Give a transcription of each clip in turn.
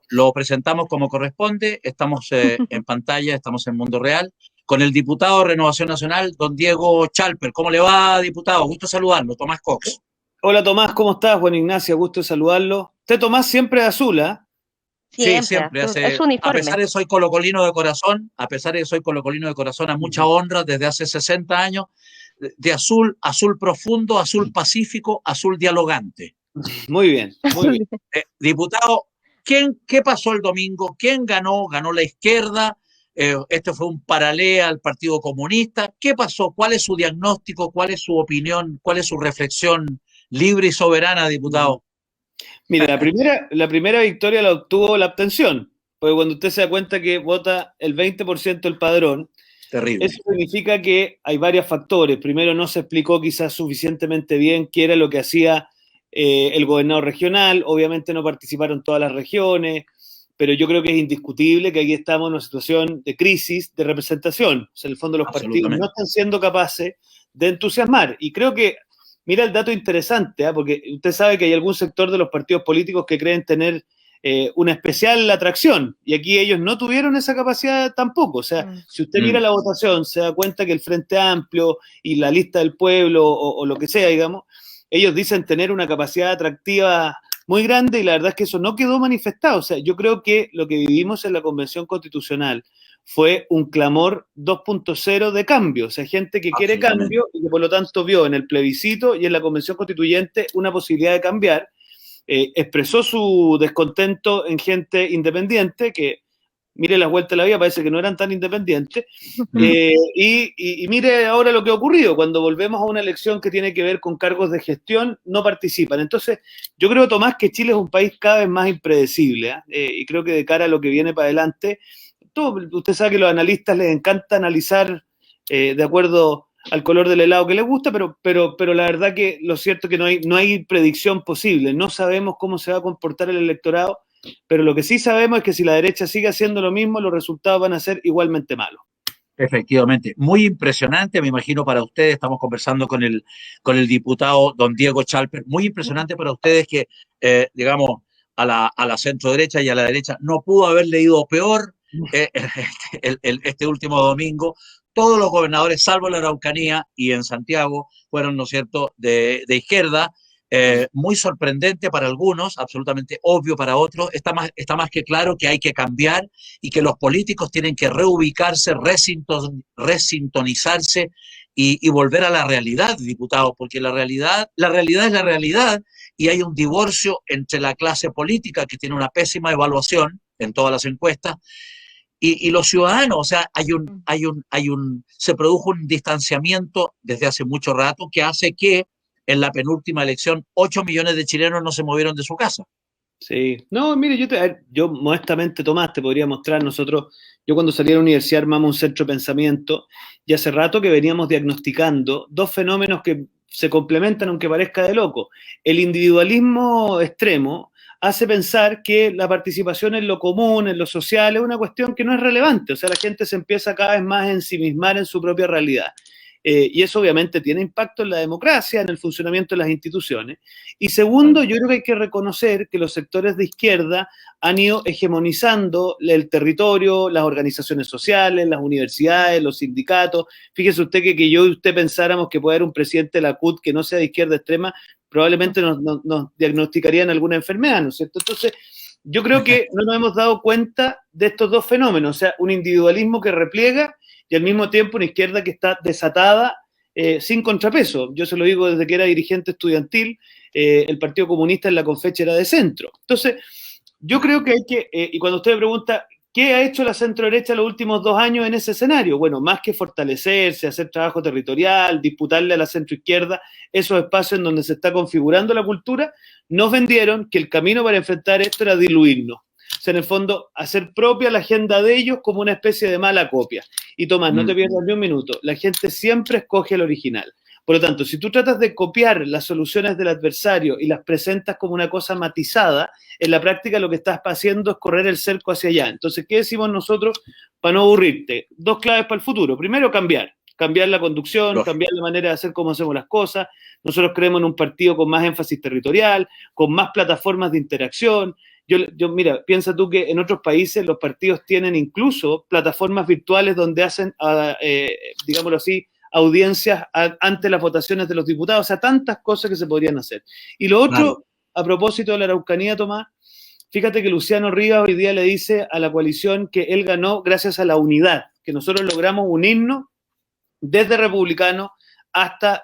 lo presentamos como corresponde, estamos en pantalla, estamos en Mundo Real, con el diputado de Renovación Nacional, don Diego Chalper. ¿Cómo le va, diputado? Gusto saludarlo, Tomás Cox. Hola Tomás, ¿cómo estás? Juan Ignacio, gusto de saludarlo. Usted Tomás siempre de azul, ¿ah? Sí, Siempre, siempre. azul. Es A uniforme. pesar de que soy colocolino de corazón, a mucha honra desde hace 60 años, de azul, azul profundo, azul pacífico, azul dialogante. Muy bien, muy bien. Diputado, ¿qué pasó el domingo? ¿Quién ganó? ¿Ganó la izquierda? Este fue un paralelo al Partido Comunista. ¿Qué pasó? ¿Cuál es su diagnóstico? ¿Cuál es su opinión? ¿Cuál es su reflexión libre y soberana, diputado? Mira, la primera victoria la obtuvo la abstención, porque cuando usted se da cuenta que vota el 20% del padrón, Terrible. eso significa que hay varios factores. Primero, no se explicó quizás suficientemente bien qué era lo que hacía el gobernador regional. Obviamente no participaron todas las regiones, pero yo creo que es indiscutible que aquí estamos en una situación de crisis de representación. O sea, en el fondo los partidos no están siendo capaces de entusiasmar. Y creo que, mira el dato interesante, porque usted sabe que hay algún sector de los partidos políticos que creen tener una especial atracción, y aquí ellos no tuvieron esa capacidad tampoco. O sea, si usted mira la votación, se da cuenta que el Frente Amplio y la Lista del Pueblo, o lo que sea, digamos, ellos dicen tener una capacidad atractiva muy grande, y la verdad es que eso no quedó manifestado. O sea, yo creo que lo que vivimos en la Convención Constitucional fue un clamor 2.0 de cambio. O sea, gente que quiere cambio y que por lo tanto vio en el plebiscito y en la Convención Constituyente una posibilidad de cambiar. Expresó su descontento en gente independiente, que mire las vueltas de la vida, parece que no eran tan independientes, y mire ahora lo que ha ocurrido. Cuando volvemos a una elección que tiene que ver con cargos de gestión, no participan. Entonces, yo creo, Tomás, que Chile es un país cada vez más impredecible, y creo que de cara a lo que viene para adelante, usted sabe que a los analistas les encanta analizar de acuerdo al color del helado que les gusta, pero la verdad que lo cierto es que no hay predicción posible. No sabemos cómo se va a comportar el electorado, pero lo que sí sabemos es que si la derecha sigue haciendo lo mismo, los resultados van a ser igualmente malos. Efectivamente, muy impresionante, me imagino para ustedes, estamos conversando con el diputado don Diego Chalper, muy impresionante para ustedes que, digamos, a la centro derecha y a la derecha no pudo haber leído peor este último domingo. Todos los gobernadores, salvo la Araucanía y en Santiago, fueron, ¿no es cierto?, de izquierda. Muy sorprendente para algunos, absolutamente obvio para otros. Está más que claro que hay que cambiar y que los políticos tienen que reubicarse, resintonizarse y volver a la realidad, diputado, porque la realidad es la realidad, y hay un divorcio entre la clase política, que tiene una pésima evaluación en todas las encuestas, y los ciudadanos. O sea, se produjo un distanciamiento desde hace mucho rato que hace que en la penúltima elección 8 millones de chilenos no se movieron de su casa. Sí, no, mire, yo modestamente, Tomás, te podría mostrar. Yo cuando salí de la universidad armamos un centro de pensamiento, y hace rato que veníamos diagnosticando dos fenómenos que se complementan, aunque parezca de loco. El individualismo extremo hace pensar que la participación en lo común, en lo social, es una cuestión que no es relevante. O sea, la gente se empieza cada vez más a ensimismar en su propia realidad. Y eso obviamente tiene impacto en la democracia, en el funcionamiento de las instituciones. Y segundo, yo creo que hay que reconocer que los sectores de izquierda han ido hegemonizando el territorio, las organizaciones sociales, las universidades, los sindicatos. Fíjese usted que yo y usted pensáramos que puede haber un presidente de la CUT que no sea de izquierda extrema, probablemente nos diagnosticarían alguna enfermedad, ¿no es cierto? Entonces, yo creo que no nos hemos dado cuenta de estos dos fenómenos. O sea, un individualismo que repliega, y al mismo tiempo una izquierda que está desatada, sin contrapeso. Yo se lo digo desde que era dirigente estudiantil. El Partido Comunista en la Confecha era de centro. Entonces, yo creo que hay que, y cuando usted me pregunta, ¿qué ha hecho la centro derecha los últimos 2 años en ese escenario? Bueno, más que fortalecerse, hacer trabajo territorial, disputarle a la centro izquierda esos espacios en donde se está configurando la cultura, nos vendieron que el camino para enfrentar esto era diluirnos. O sea, en el fondo, hacer propia la agenda de ellos como una especie de mala copia. Y Tomás, no te pierdas ni un minuto, la gente siempre escoge el original. Por lo tanto, si tú tratas de copiar las soluciones del adversario y las presentas como una cosa matizada, en la práctica lo que estás haciendo es correr el cerco hacia allá. Entonces, ¿qué decimos nosotros para no aburrirte? 2 claves para el futuro. Primero, cambiar la conducción, cambiar la manera de hacer cómo hacemos las cosas. Nosotros creemos en un partido con más énfasis territorial, con más plataformas de interacción. Mira, piensa tú que en otros países los partidos tienen incluso plataformas virtuales donde hacen, digámoslo así, audiencias ante las votaciones de los diputados, o sea, tantas cosas que se podrían hacer. Y lo otro, claro, a propósito de la Araucanía, Tomás, fíjate que Luciano Rivas hoy día le dice a la coalición que él ganó gracias a la unidad, que nosotros logramos unirnos desde republicanos hasta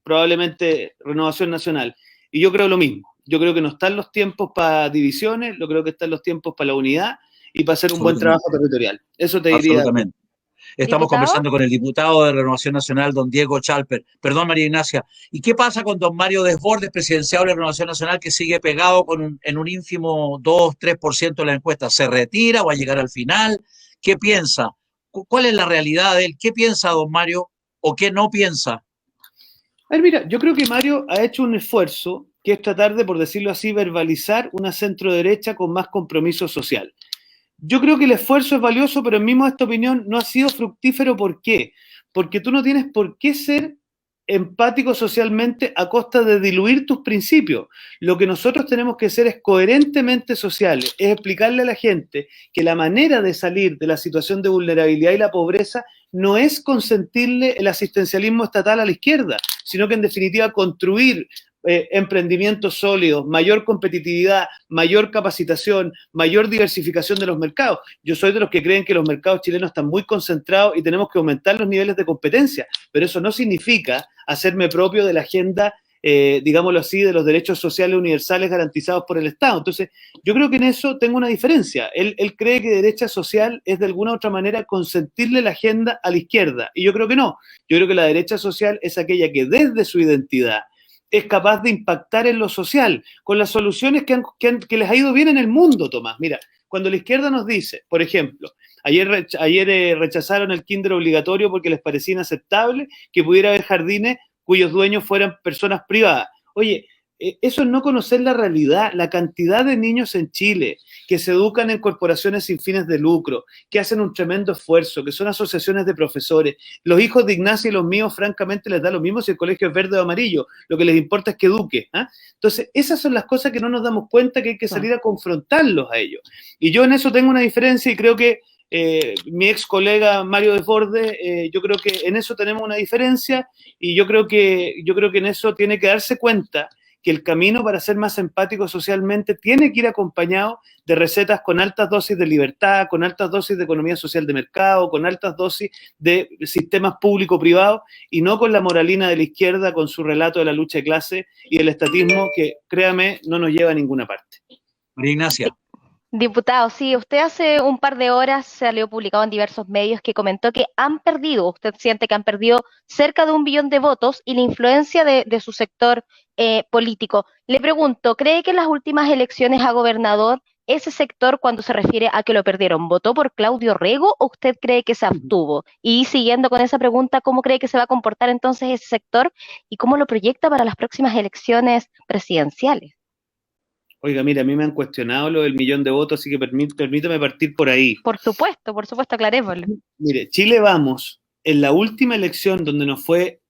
probablemente Renovación Nacional. Y yo creo lo mismo. Yo creo que no están los tiempos para divisiones, yo creo que están los tiempos para la unidad y para hacer un buen trabajo territorial. Eso te diría. Absolutamente. Estamos conversando con el diputado de Renovación Nacional, don Diego Chalper. Perdón, María Ignacia. ¿Y qué pasa con don Mario Desbordes, presidencial de Renovación Nacional, que sigue pegado en un ínfimo 2-3% de la encuesta? ¿Se retira o va a llegar al final? ¿Qué piensa? ¿Cuál es la realidad de él? ¿Qué piensa don Mario o qué no piensa? A ver, mira, yo creo que Mario ha hecho un esfuerzo que es tratar de, por decirlo así, verbalizar una centro-derecha con más compromiso social. Yo creo que el esfuerzo es valioso, pero en mi modesta opinión no ha sido fructífero. ¿Por qué? Porque tú no tienes por qué ser empático socialmente a costa de diluir tus principios. Lo que nosotros tenemos que ser es coherentemente sociales, es explicarle a la gente que la manera de salir de la situación de vulnerabilidad y la pobreza no es consentirle el asistencialismo estatal a la izquierda, sino que en definitiva construir emprendimientos sólidos, mayor competitividad, mayor capacitación, mayor diversificación de los mercados. Yo soy de los que creen que los mercados chilenos están muy concentrados y tenemos que aumentar los niveles de competencia, pero eso no significa hacerme propio de la agenda, digámoslo así, de los derechos sociales universales garantizados por el Estado. Entonces, yo creo que en eso tengo una diferencia. Él cree que derecha social es de alguna u otra manera consentirle la agenda a la izquierda, y yo creo que no. Yo creo que la derecha social es aquella que desde su identidad es capaz de impactar en lo social, con las soluciones que les ha ido bien en el mundo, Tomás. Mira, cuando la izquierda nos dice, por ejemplo, ayer rechazaron el kinder obligatorio porque les parecía inaceptable que pudiera haber jardines cuyos dueños fueran personas privadas. Oye, eso es no conocer la realidad, la cantidad de niños en Chile que se educan en corporaciones sin fines de lucro, que hacen un tremendo esfuerzo, que son asociaciones de profesores. Los hijos de Ignacia y los míos, francamente, les da lo mismo si el colegio es verde o amarillo. Lo que les importa es que eduque. Entonces, esas son las cosas que no nos damos cuenta, que hay que salir a confrontarlos a ellos. Y yo en eso tengo una diferencia y creo que mi ex colega Mario Desbordes, yo creo que en eso tenemos una diferencia y yo creo que en eso tiene que darse cuenta que el camino para ser más empático socialmente tiene que ir acompañado de recetas con altas dosis de libertad, con altas dosis de economía social de mercado, con altas dosis de sistemas público-privados y no con la moralina de la izquierda, con su relato de la lucha de clase y el estatismo que, créame, no nos lleva a ninguna parte. María Ignacia. Diputado, sí, usted hace un par de horas salió publicado en diversos medios que comentó que usted siente que han perdido cerca de 1 billón de votos y la influencia de su sector político. Le pregunto, ¿cree que en las últimas elecciones a gobernador ese sector, cuando se refiere a que lo perdieron, votó por Claudio Rego o usted cree que se abstuvo? Y siguiendo con esa pregunta, ¿cómo cree que se va a comportar entonces ese sector y cómo lo proyecta para las próximas elecciones presidenciales? Oiga, mira, a mí me han cuestionado lo del 1 millón de votos, así que permítame partir por ahí. Por supuesto, aclarémoslo. Mire, Chile Vamos, en la última elección donde nos fue,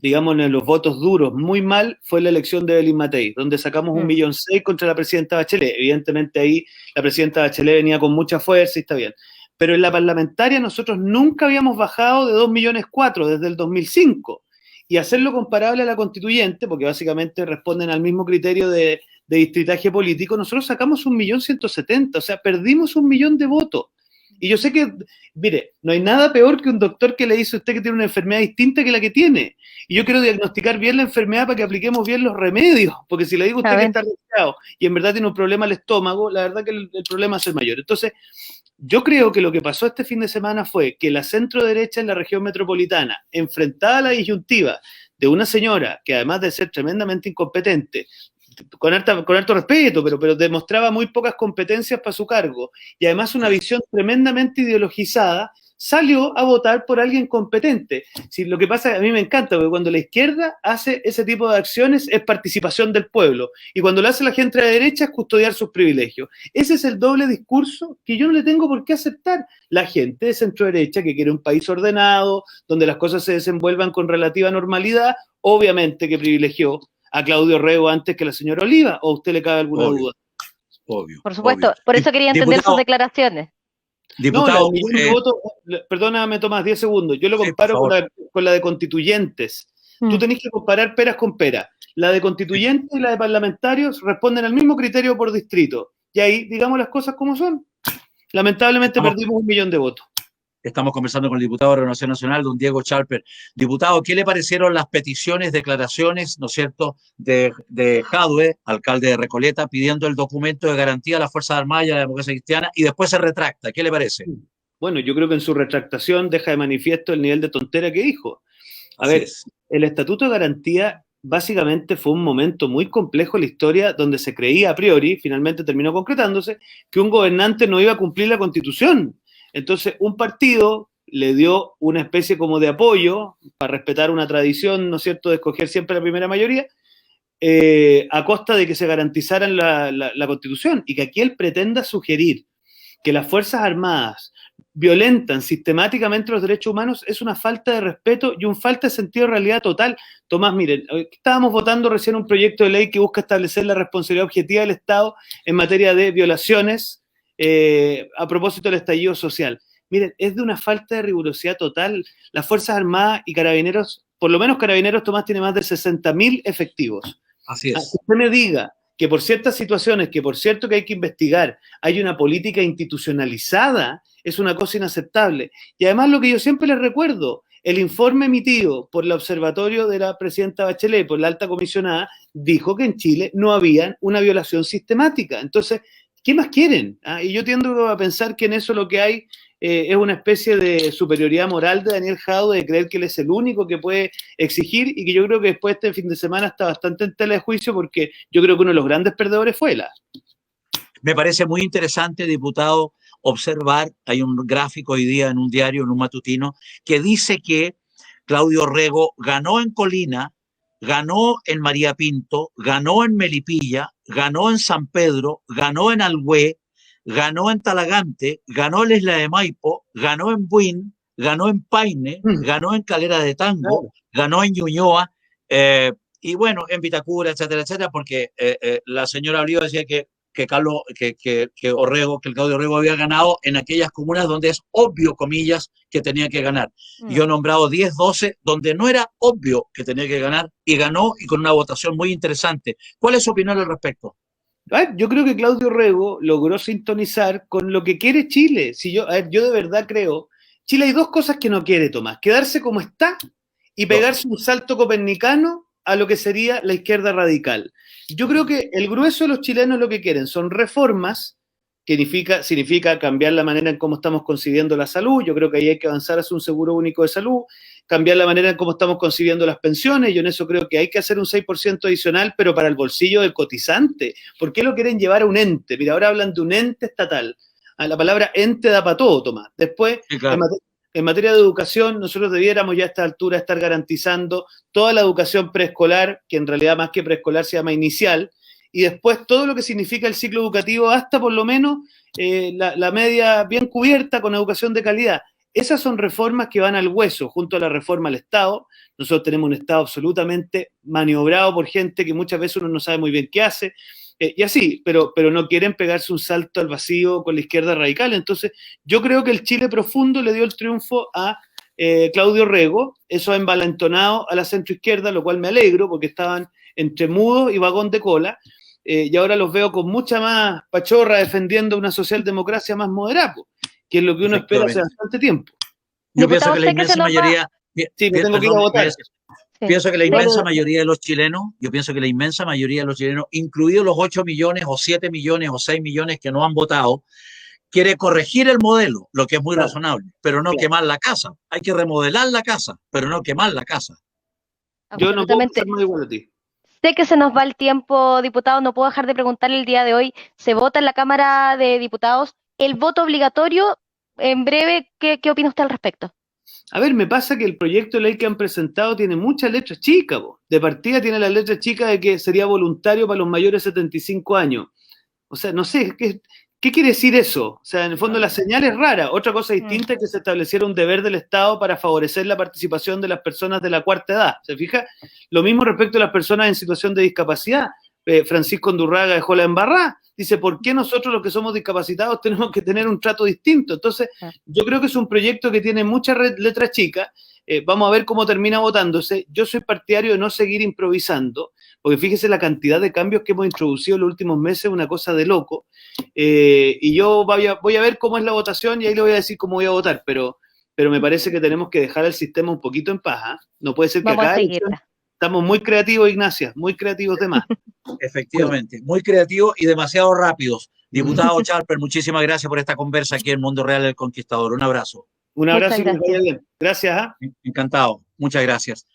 digamos, en los votos duros muy mal, fue la elección de Belín Matei, donde sacamos 1,6 millones contra la presidenta Bachelet. Evidentemente ahí la presidenta Bachelet venía con mucha fuerza y está bien. Pero en la parlamentaria nosotros nunca habíamos bajado de 2,4 millones desde el 2005. Y hacerlo comparable a la constituyente, porque básicamente responden al mismo criterio de distritaje político, nosotros sacamos 1,170,000, o sea, perdimos 1 millón de votos. Y yo sé que, mire, no hay nada peor que un doctor que le dice a usted que tiene una enfermedad distinta que la que tiene. Y yo quiero diagnosticar bien la enfermedad para que apliquemos bien los remedios, porque si le digo a usted que está resfriado y en verdad tiene un problema al estómago, la verdad que el problema es mayor. Entonces, yo creo que lo que pasó este fin de semana fue que la centro derecha en la región metropolitana, enfrentada a la disyuntiva de una señora que además de ser tremendamente incompetente, con harto respeto, pero demostraba muy pocas competencias para su cargo, y además una visión tremendamente ideologizada, salió a votar por alguien competente. Si lo que pasa, a mí me encanta, porque cuando la izquierda hace ese tipo de acciones es participación del pueblo, y cuando lo hace la gente de la derecha es custodiar sus privilegios. Ese es el doble discurso que yo no le tengo por qué aceptar. La gente de centro derecha que quiere un país ordenado, donde las cosas se desenvuelvan con relativa normalidad, obviamente que privilegió a Claudio Rego antes que la señora Oliva, ¿o a usted le cabe alguna duda? obvio, Por supuesto, obvio. por eso quería entender sus Diputado, declaraciones. No, la diputado, del millón de votos, perdóname Tomás, 10 segundos, yo lo sí, por comparo favor. con la de constituyentes. Tú Mm. tenés que comparar peras con peras. La de constituyentes y la de parlamentarios responden al mismo criterio por distrito. Y ahí, digamos las cosas como son. Lamentablemente Estamos, perdimos 1 millón de votos. estamos conversando con el diputado de Renovación Nacional, don Diego Chalper. Diputado, ¿qué le parecieron las peticiones, declaraciones, ¿no es cierto?, de Jadwe, alcalde de Recoleta, pidiendo el documento de garantía a las Fuerzas Armadas y a la democracia cristiana, y después se retracta? ¿Qué le parece? Bueno, yo creo que en su retractación deja de manifiesto el nivel de tontera que dijo. A Así ver, es. el Estatuto de Garantía básicamente fue un momento muy complejo en la historia donde se creía a priori, finalmente terminó concretándose, que un gobernante no iba a cumplir la Constitución. Entonces, un partido le dio una especie como de apoyo para respetar una tradición, ¿no es cierto?, de escoger siempre la primera mayoría, a costa de que se garantizaran la Constitución, y que aquí él pretenda sugerir que las Fuerzas Armadas violentan sistemáticamente los derechos humanos es una falta de respeto y una falta de sentido de realidad total. Tomás, miren, estábamos votando recién un proyecto de ley que busca establecer la responsabilidad objetiva del Estado en materia de violaciones a propósito del estallido social. Miren, es de una falta de rigurosidad total. Las Fuerzas Armadas y Carabineros, por lo menos Carabineros, Tomás, tiene más de 60.000 efectivos. Así Que es. usted me diga que por ciertas situaciones, que por cierto que hay que investigar, hay una política institucionalizada, es una cosa inaceptable. Y además lo que yo siempre les recuerdo, el informe emitido por el observatorio de la presidenta Bachelet, por la alta comisionada, dijo que en Chile no había una violación sistemática. Entonces, ¿qué más quieren? Y yo tiendo a pensar que en eso lo que hay es una especie de superioridad moral de Daniel Jadwe, de creer que él es el único que puede exigir, y que yo creo que después este fin de semana está bastante en tela de juicio, porque yo creo que uno de los grandes perdedores fue él. Me parece muy interesante, diputado, observar, hay un gráfico hoy día en un diario, en un matutino, que dice que Claudio Rego ganó en Colina, ganó en María Pinto, ganó en Melipilla, ganó en San Pedro, ganó en Alhué, ganó en Talagante, ganó en Isla de Maipo, ganó en Buin, ganó en Paine, ganó en Calera de Tango, ganó en Ñuñoa, y bueno, en Vitacura, etcétera, etcétera, porque la señora Oliva decía que Orrego, que el Claudio Orrego había ganado en aquellas comunas donde es obvio, comillas, que tenía que ganar. Y yo he nombrado 10, 12, donde no era obvio que tenía que ganar, y ganó, y con una votación muy interesante. ¿Cuál es su opinión al respecto? Yo creo que Claudio Rego logró sintonizar con lo que quiere Chile. Si yo de verdad creo, Chile hay dos cosas que no quiere, Tomás: quedarse como está y pegarse un salto copernicano a lo que sería la izquierda radical. Yo creo que el grueso de los chilenos lo que quieren son reformas, que significa cambiar la manera en cómo estamos concibiendo la salud. Yo creo que ahí hay que avanzar hacia un seguro único de salud, cambiar la manera en cómo estamos concibiendo las pensiones. Yo en eso creo que hay que hacer un 6% adicional, pero para el bolsillo del cotizante. ¿Por qué lo quieren llevar a un ente? Mira, ahora hablan de un ente estatal. La palabra ente da para todo, Tomás. Después, Sí, claro. en materia de educación, nosotros debiéramos ya a esta altura estar garantizando toda la educación preescolar, que en realidad más que preescolar se llama inicial, y después todo lo que significa el ciclo educativo, hasta por lo menos la media bien cubierta con educación de calidad. Esas son reformas que van al hueso, junto a la reforma al Estado. Nosotros tenemos un Estado absolutamente maniobrado por gente que muchas veces uno no sabe muy bien qué hace, y así, pero no quieren pegarse un salto al vacío con la izquierda radical. Entonces, yo creo que el Chile profundo le dio el triunfo a Claudio Rego. Eso ha envalentonado a la centroizquierda, lo cual me alegro, porque estaban entre mudo y vagón de cola, y ahora los veo con mucha más pachorra defendiendo una socialdemocracia más moderada, que es lo que uno espera hace bastante tiempo. Yo pienso Diputado, que la sé que se inmensa nos va. mayoría, Sí, me tengo que ir a votar. Sí. pienso que la Sí. inmensa mayoría de los chilenos, yo pienso que la inmensa mayoría de los chilenos, incluidos los 8 millones o 7 millones o 6 millones que no han votado, quiere corregir el modelo, lo que es muy razonable, pero no quemar la casa. Hay que remodelar la casa, pero no quemar la casa. Yo no puedo Absolutamente. pensar más igual a ti. Sé que se nos va el tiempo, diputado, no puedo dejar de preguntarle el día de hoy. Se vota en la Cámara de Diputados el voto obligatorio. En breve, ¿qué opina usted al respecto? A ver, me pasa que el proyecto de ley que han presentado tiene muchas letras chicas, po. De partida tiene la letra chica de que sería voluntario para los mayores de 75 años. O sea, no sé, ¿qué quiere decir eso? O sea, en el fondo la señal es rara. Otra cosa distinta es que se estableciera un deber del Estado para favorecer la participación de las personas de la cuarta edad. ¿Se fija? Lo mismo respecto a las personas en situación de discapacidad. Francisco Undurraga dejó la embarrada. dice, ¿por qué nosotros los que somos discapacitados tenemos que tener un trato distinto? Entonces, yo creo que es un proyecto que tiene muchas letras chicas. Vamos a ver cómo termina votándose. Yo soy partidario de no seguir improvisando, porque fíjese la cantidad de cambios que hemos introducido en los últimos meses, una cosa de loco. Y yo voy a ver cómo es la votación y ahí le voy a decir cómo voy a votar, pero me parece que tenemos que dejar el sistema un poquito en paz, ¿eh? No puede ser que Vamos a acá seguirla. estamos muy creativos, Ignacia, muy creativos de más. Efectivamente, muy creativos y demasiado rápidos. Diputado Chalper, muchísimas gracias por esta conversa aquí en Mundo Real del Conquistador. Un abrazo. Un abrazo y que les Muchas vaya bien. Gracias. Encantado. Muchas gracias.